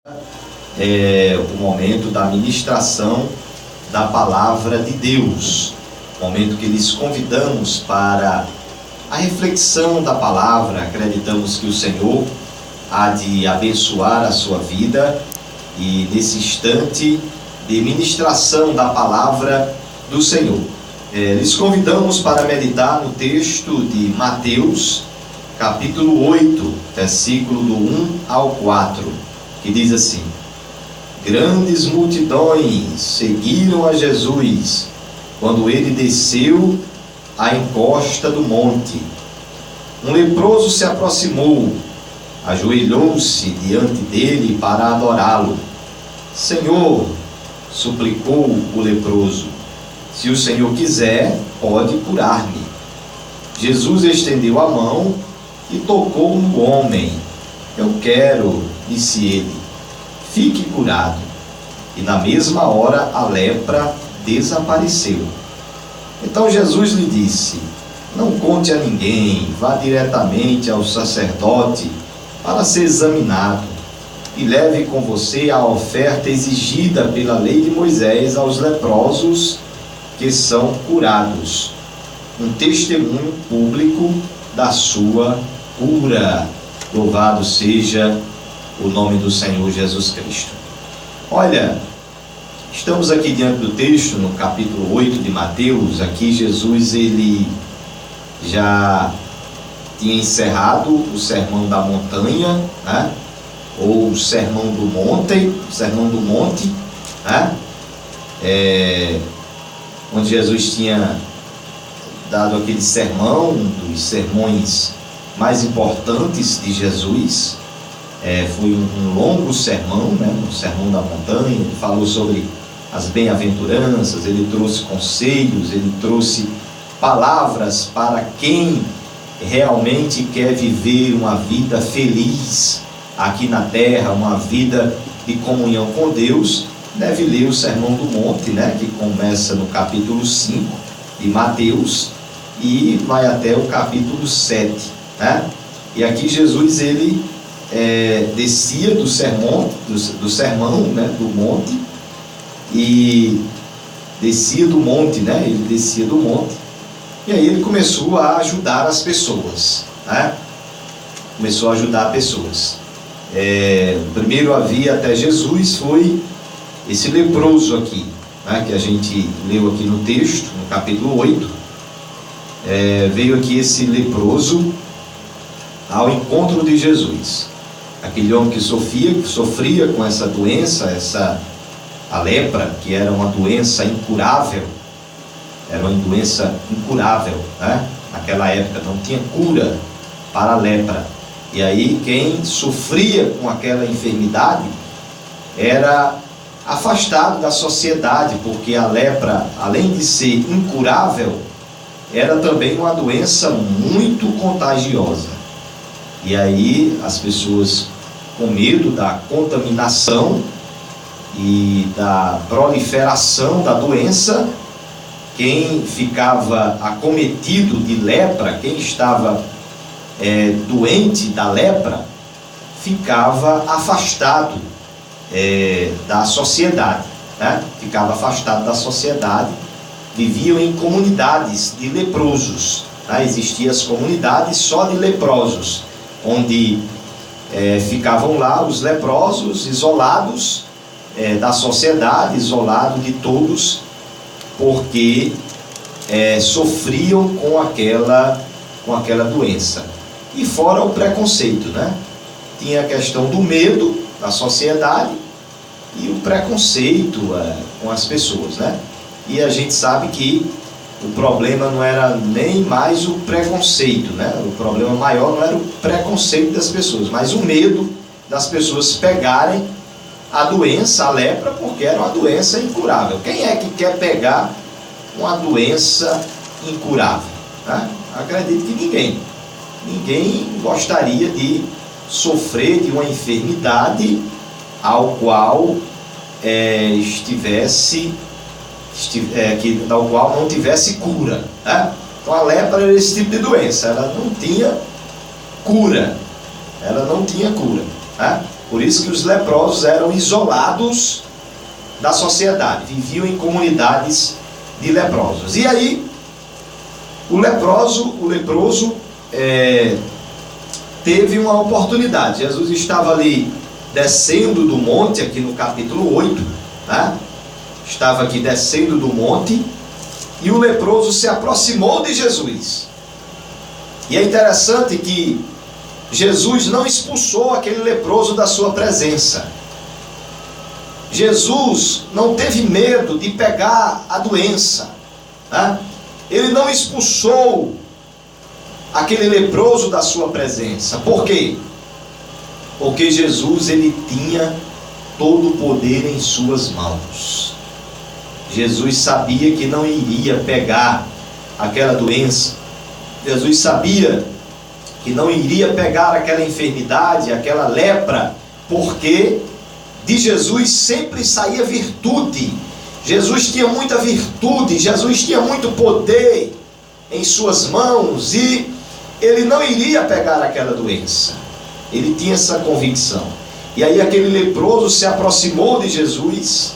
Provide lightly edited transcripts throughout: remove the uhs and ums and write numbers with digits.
O momento da ministração da palavra de Deus, momento que lhes convidamos para a reflexão da palavra. Acreditamos que o Senhor há de abençoar a sua vida, e nesse instante de ministração da palavra do Senhor, lhes convidamos para meditar no texto de Mateus, capítulo 8, versículo do 1 ao 4, que diz assim: Grandes multidões seguiram a Jesus quando ele desceu à encosta do monte. Um leproso se aproximou, ajoelhou-se diante dele para adorá-lo. Senhor, suplicou o leproso, se o Senhor quiser, pode curar-me. Jesus estendeu a mão e tocou no homem. Eu quero, disse ele, fique curado. E na mesma hora a lepra desapareceu. Então Jesus lhe disse: não conte a ninguém, vá diretamente ao sacerdote para ser examinado, e leve com você a oferta exigida pela lei de Moisés aos leprosos que são curados, um testemunho público da sua cura. Louvado seja o nome do Senhor Jesus Cristo. Olha, estamos aqui diante do texto, no capítulo 8 de Mateus. Aqui Jesus, ele já tinha encerrado o sermão da montanha, né? Ou o sermão do monte, né? Onde Jesus tinha dado aquele sermão, um dos sermões mais importantes de Jesus. Foi um longo sermão, né? Um sermão da montanha. Ele falou sobre as bem-aventuranças, ele trouxe conselhos, ele trouxe palavras para quem realmente quer viver uma vida feliz aqui na terra, uma vida de comunhão com Deus. Deve ler o Sermão do Monte, né? Que começa no capítulo 5 de Mateus e vai até o capítulo 7, né? E aqui Jesus, ele descia do sermão, né, do monte, e descia do monte, né? Ele descia do monte, e aí ele começou a ajudar as pessoas, né? Começou a ajudar pessoas. Primeiro havia até Jesus foi esse leproso aqui, né, que a gente leu aqui no texto, no capítulo 8. Veio aqui esse leproso ao encontro de Jesus. Aquele homem que sofria com essa doença, a lepra, que era uma doença incurável. Era uma doença incurável, né? Naquela época não tinha cura para a lepra. E aí quem sofria com aquela enfermidade era afastado da sociedade, porque a lepra, além de ser incurável, era também uma doença muito contagiosa. E aí as pessoas, com medo da contaminação e da proliferação da doença, quem ficava acometido de lepra, quem estava doente da lepra, ficava afastado da sociedade, né? Ficava afastado da sociedade, viviam em comunidades de leprosos, né? Existiam as comunidades só de leprosos, onde ficavam lá os leprosos isolados da sociedade, isolados de todos, porque sofriam com aquela doença. E fora o preconceito, né? Tinha a questão do medo da sociedade e o preconceito com as pessoas, né? E a gente sabe que o problema não era nem mais o preconceito, né? O problema maior não era o preconceito das pessoas, mas o medo das pessoas pegarem a doença, a lepra, porque era uma doença incurável. Quem é que quer pegar uma doença incurável, né? Acredito que ninguém gostaria de sofrer de uma enfermidade ao qual da qual não tivesse cura, né? Então a lepra era esse tipo de doença, ela não tinha cura, né? Por isso que os leprosos eram isolados da sociedade, viviam em comunidades de leprosos. E aí, o leproso teve uma oportunidade. Jesus estava ali descendo do monte, aqui no capítulo 8, né? Estava aqui descendo do monte, e o leproso se aproximou de Jesus. E é interessante que Jesus não expulsou aquele leproso da sua presença. Jesus não teve medo de pegar a doença, né? Ele não expulsou aquele leproso da sua presença. Por quê? Porque Jesus, ele tinha todo o poder em suas mãos. Jesus sabia que não iria pegar aquela doença. Jesus sabia que não iria pegar aquela enfermidade, aquela lepra, porque de Jesus sempre saía virtude. Jesus tinha muita virtude, Jesus tinha muito poder em suas mãos, e ele não iria pegar aquela doença. Ele tinha essa convicção. E aí aquele leproso se aproximou de Jesus,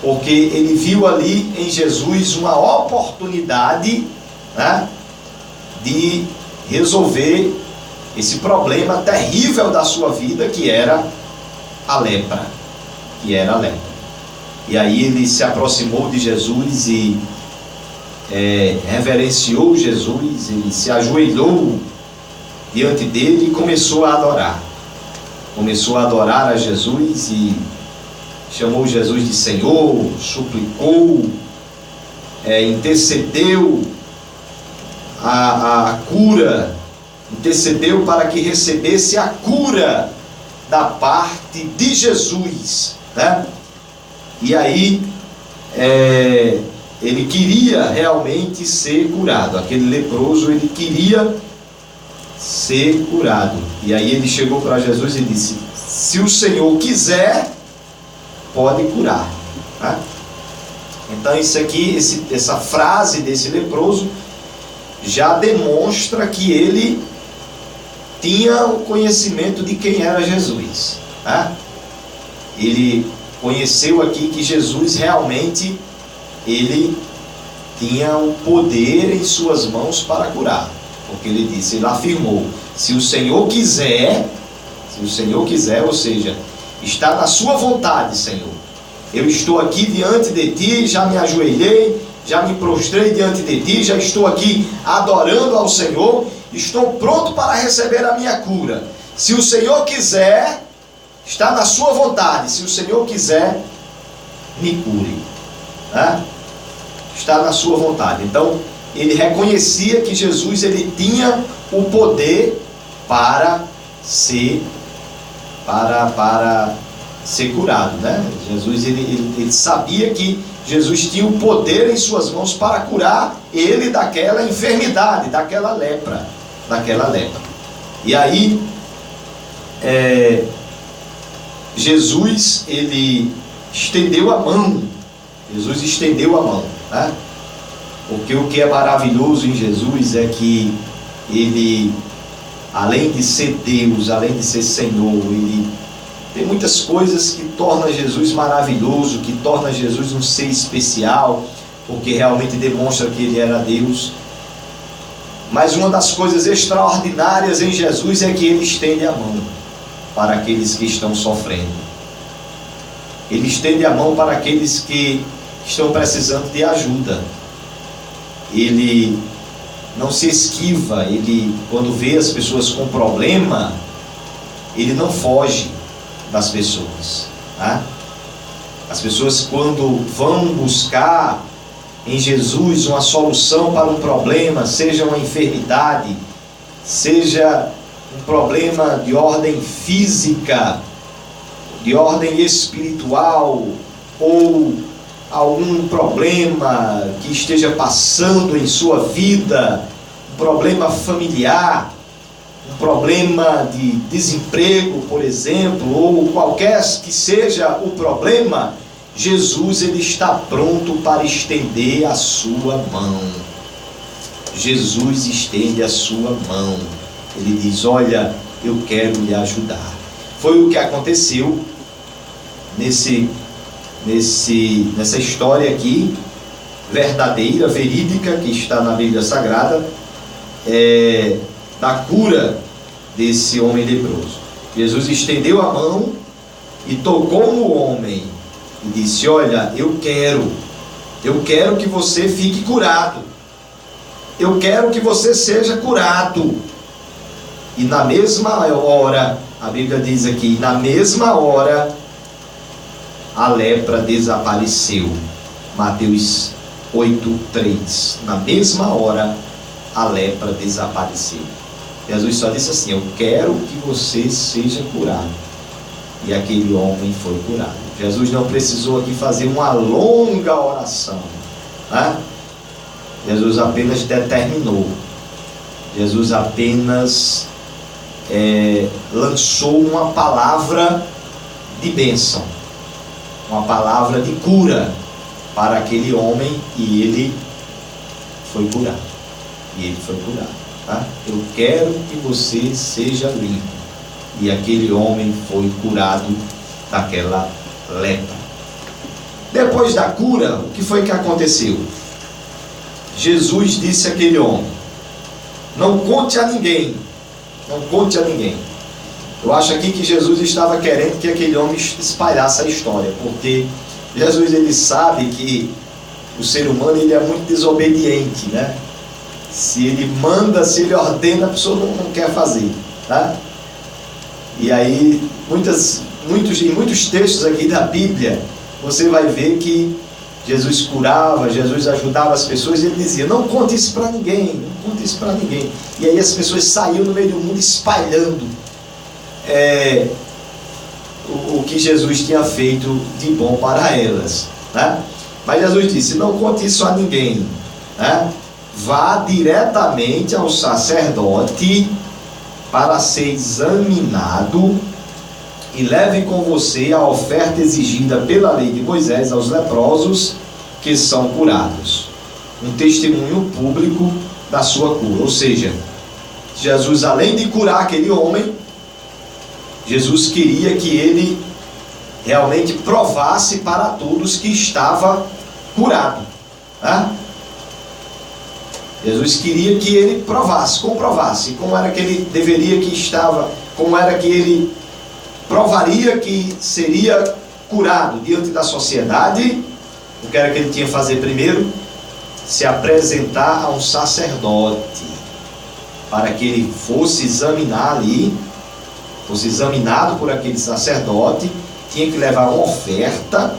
porque ele viu ali em Jesus uma oportunidade, né, de resolver esse problema terrível da sua vida, que era a lepra. E aí ele se aproximou de Jesus e reverenciou Jesus, ele se ajoelhou diante dele e começou a adorar. Começou a adorar a Jesus e chamou Jesus de Senhor, suplicou, intercedeu a cura, intercedeu para que recebesse a cura da parte de Jesus, né? E aí ele queria realmente ser curado. Aquele leproso, ele queria ser curado. E aí ele chegou para Jesus e disse: se o Senhor quiser, pode curar, né? Então isso aqui, essa frase desse leproso já demonstra que ele tinha o conhecimento de quem era Jesus, né? Ele conheceu aqui que Jesus realmente, ele tinha o poder em suas mãos para curar, porque ele disse, ele afirmou, se o Senhor quiser, ou seja, está na sua vontade, Senhor, eu estou aqui diante de ti, já me ajoelhei, já me prostrei diante de ti, já estou aqui adorando ao Senhor, estou pronto para receber a minha cura. Se o Senhor quiser, está na sua vontade, se o Senhor quiser, me cure, né? Está na sua vontade. Então ele reconhecia que Jesus, ele tinha o poder para ser curado, né? Jesus, ele sabia que Jesus tinha o poder em suas mãos para curar ele daquela enfermidade, daquela lepra. E aí Jesus, ele estendeu a mão. Né? Porque o que é maravilhoso em Jesus é que ele, além de ser Deus, além de ser Senhor, ele tem muitas coisas que tornam Jesus maravilhoso, que torna Jesus um ser especial, porque realmente demonstra que ele era Deus. Mas uma das coisas extraordinárias em Jesus é que ele estende a mão para aqueles que estão sofrendo. Ele estende a mão para aqueles que estão precisando de ajuda. Ele não se esquiva, ele, quando vê as pessoas com problema, ele não foge das pessoas, né? As pessoas, quando vão buscar em Jesus uma solução para um problema, seja uma enfermidade, seja um problema de ordem física, de ordem espiritual, ou algum problema que esteja passando em sua vida, um problema familiar, um problema de desemprego, por exemplo, ou qualquer que seja o problema, Jesus, ele está pronto para estender a sua mão. Jesus estende a sua mão. Ele diz, olha, eu quero lhe ajudar. foi o que aconteceu nessa história aqui, verdadeira, verídica, que está na Bíblia Sagrada, da cura desse homem leproso. Jesus estendeu a mão e tocou no homem e disse: olha, eu quero que você fique curado, eu quero que você seja curado. E na mesma hora, a Bíblia diz aqui, na mesma hora a lepra desapareceu. Mateus 8:3. Na mesma hora a lepra desapareceu. Jesus só disse assim: eu quero que você seja curado. E aquele homem foi curado. Jesus não precisou aqui fazer uma longa oração, né? Jesus apenas determinou. Jesus apenas lançou uma palavra de bênção, uma palavra de cura para aquele homem, e ele foi curado. Tá? Eu quero que você seja limpo. E aquele homem foi curado daquela lepra. Depois da cura, o que foi que aconteceu? Jesus disse àquele homem: não conte a ninguém, não conte a ninguém. Eu acho aqui que Jesus estava querendo que aquele homem espalhasse a história, porque Jesus, ele sabe que o ser humano, ele é muito desobediente, né? Se ele manda, se ele ordena, a pessoa não quer fazer, tá? E aí, em muitos textos aqui da Bíblia, você vai ver que Jesus curava, Jesus ajudava as pessoas, e ele dizia: não conte isso para ninguém, não conte isso para ninguém. E aí as pessoas saíam no meio do mundo espalhando o que Jesus tinha feito de bom para elas, né? Mas Jesus disse: não conte isso a ninguém, né? Vá diretamente ao sacerdote para ser examinado e leve com você a oferta exigida pela lei de Moisés aos leprosos que são curados, um testemunho público da sua cura. Ou seja, Jesus, além de curar aquele homem, Jesus queria que ele realmente provasse para todos que estava curado, né? Jesus queria que ele comprovasse como era que ele deveria que estava, como era que ele provaria que seria curado diante da sociedade. O que era que ele tinha que fazer primeiro? Se apresentar a um sacerdote, para que ele fosse examinar ali, fosse examinado por aquele sacerdote. Tinha que levar uma oferta,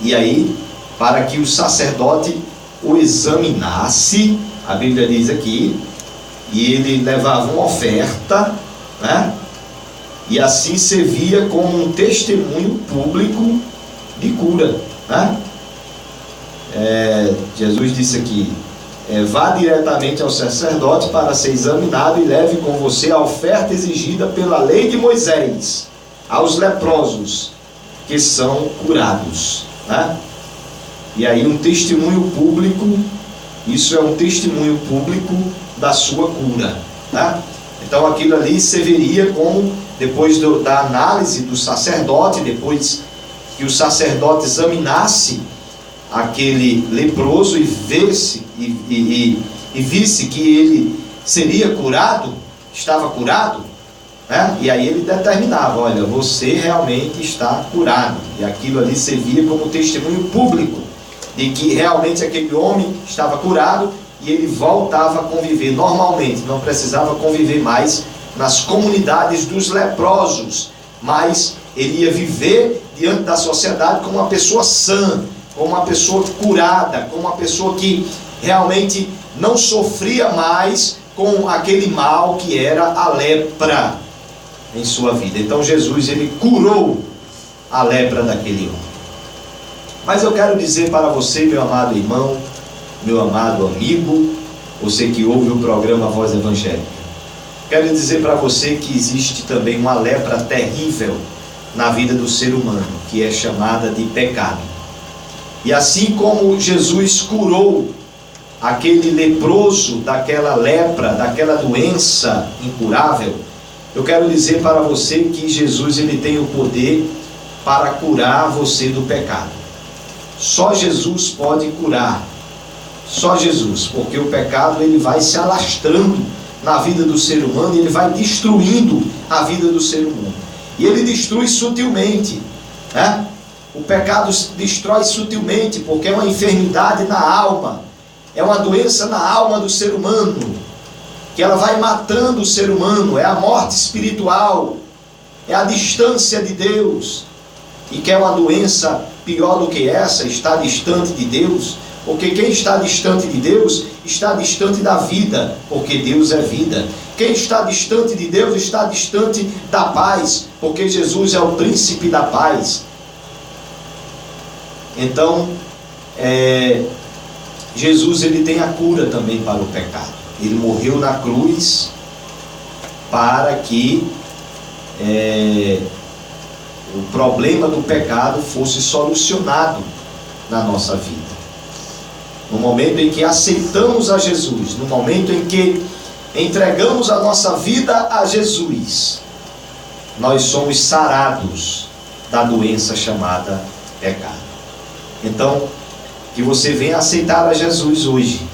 e aí, para que o sacerdote o examinasse, a Bíblia diz aqui, e ele levava uma oferta, né? E assim servia como um testemunho público de cura, né? Jesus disse aqui: vá diretamente ao sacerdote para ser examinado e leve com você a oferta exigida pela lei de Moisés aos leprosos que são curados, né? E aí um testemunho público, isso é um testemunho público da sua cura, né? Então aquilo ali serviria como, depois da análise do sacerdote, depois que o sacerdote examinasse aquele leproso e visse que ele seria curado, estava curado, né? E aí ele determinava: olha, você realmente está curado. E aquilo ali servia como testemunho público de que realmente aquele homem estava curado, e ele voltava a conviver normalmente, não precisava conviver mais nas comunidades dos leprosos, mas ele ia viver diante da sociedade como uma pessoa sã, como uma pessoa curada, como uma pessoa que realmente não sofria mais com aquele mal que era a lepra em sua vida. Então Jesus, ele curou a lepra daquele homem. Mas eu quero dizer para você, meu amado irmão, meu amado amigo, você que ouve o programa Voz Evangélica, quero dizer para você que existe também uma lepra terrível na vida do ser humano, que é chamada de pecado. E assim como Jesus curou aquele leproso daquela lepra, daquela doença incurável, Eu quero dizer para você que Jesus ele tem o poder para curar você do pecado. Só Jesus pode curar. Só Jesus, porque o pecado ele vai se alastrando na vida do ser humano e ele vai destruindo a vida do ser humano. E ele destrói sutilmente, né? O pecado destrói sutilmente, porque é uma enfermidade na alma, é uma doença na alma do ser humano, que ela vai matando o ser humano, é a morte espiritual, é a distância de Deus. E que é uma doença pior do que essa, está distante de Deus, porque quem está distante de Deus, está distante da vida, porque Deus é vida. Quem está distante de Deus, está distante da paz, porque Jesus é o príncipe da paz. Então, Jesus ele tem a cura também para o pecado. Ele morreu na cruz para que o problema do pecado fosse solucionado na nossa vida. No momento em que aceitamos a Jesus, no momento em que entregamos a nossa vida a Jesus, nós somos sarados da doença chamada pecado. Então, que você venha aceitar a Jesus hoje,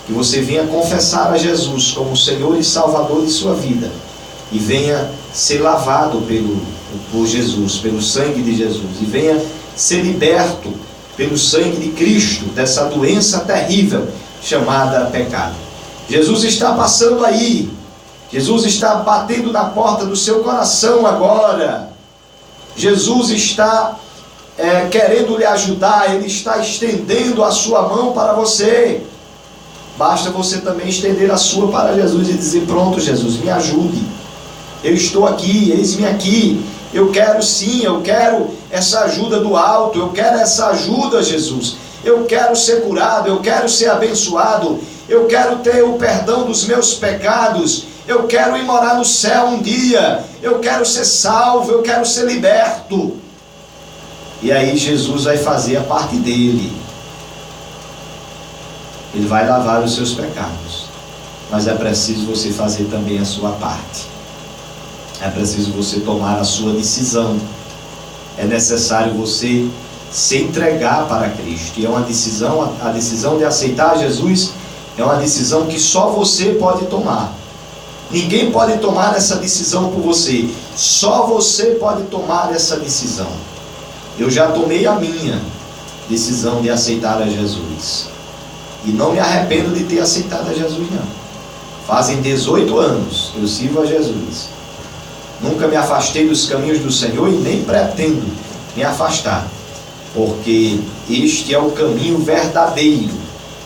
que você venha confessar a Jesus como Senhor e Salvador de sua vida, e venha ser lavado por Jesus, pelo sangue de Jesus, e venha ser liberto pelo sangue de Cristo dessa doença terrível chamada pecado. Jesus está passando aí, Jesus está batendo na porta do seu coração agora. Jesus está querendo lhe ajudar, Ele está estendendo a sua mão para você. Basta você também estender a sua para Jesus e dizer: pronto, Jesus, me ajude, eu estou aqui, eis-me aqui, eu quero sim, eu quero essa ajuda do alto, eu quero essa ajuda, Jesus, eu quero ser curado, eu quero ser abençoado, eu quero ter o perdão dos meus pecados, eu quero ir morar no céu um dia, eu quero ser salvo, eu quero ser liberto. E aí Jesus vai fazer a parte dele. Ele vai lavar os seus pecados, mas é preciso você fazer também a sua parte. É preciso você tomar a sua decisão. É necessário você se entregar para Cristo. E é uma decisão, a decisão de aceitar Jesus é uma decisão que só você pode tomar. Ninguém pode tomar essa decisão por você. Só você pode tomar essa decisão. Eu já tomei a minha decisão de aceitar a Jesus. E não me arrependo de ter aceitado a Jesus, não. Fazem 18 anos que eu sirvo a Jesus. Nunca me afastei dos caminhos do Senhor e nem pretendo me afastar. Porque este é o caminho verdadeiro.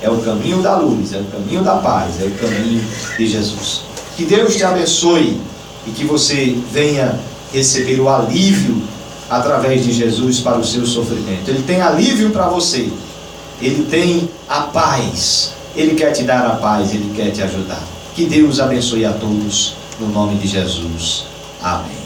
É o caminho da luz, é o caminho da paz, é o caminho de Jesus. Que Deus te abençoe e que você venha receber o alívio através de Jesus para o seu sofrimento. Ele tem alívio para você. Ele tem a paz. Ele quer te dar a paz, Ele quer te ajudar. Que Deus abençoe a todos, no nome de Jesus. Amém.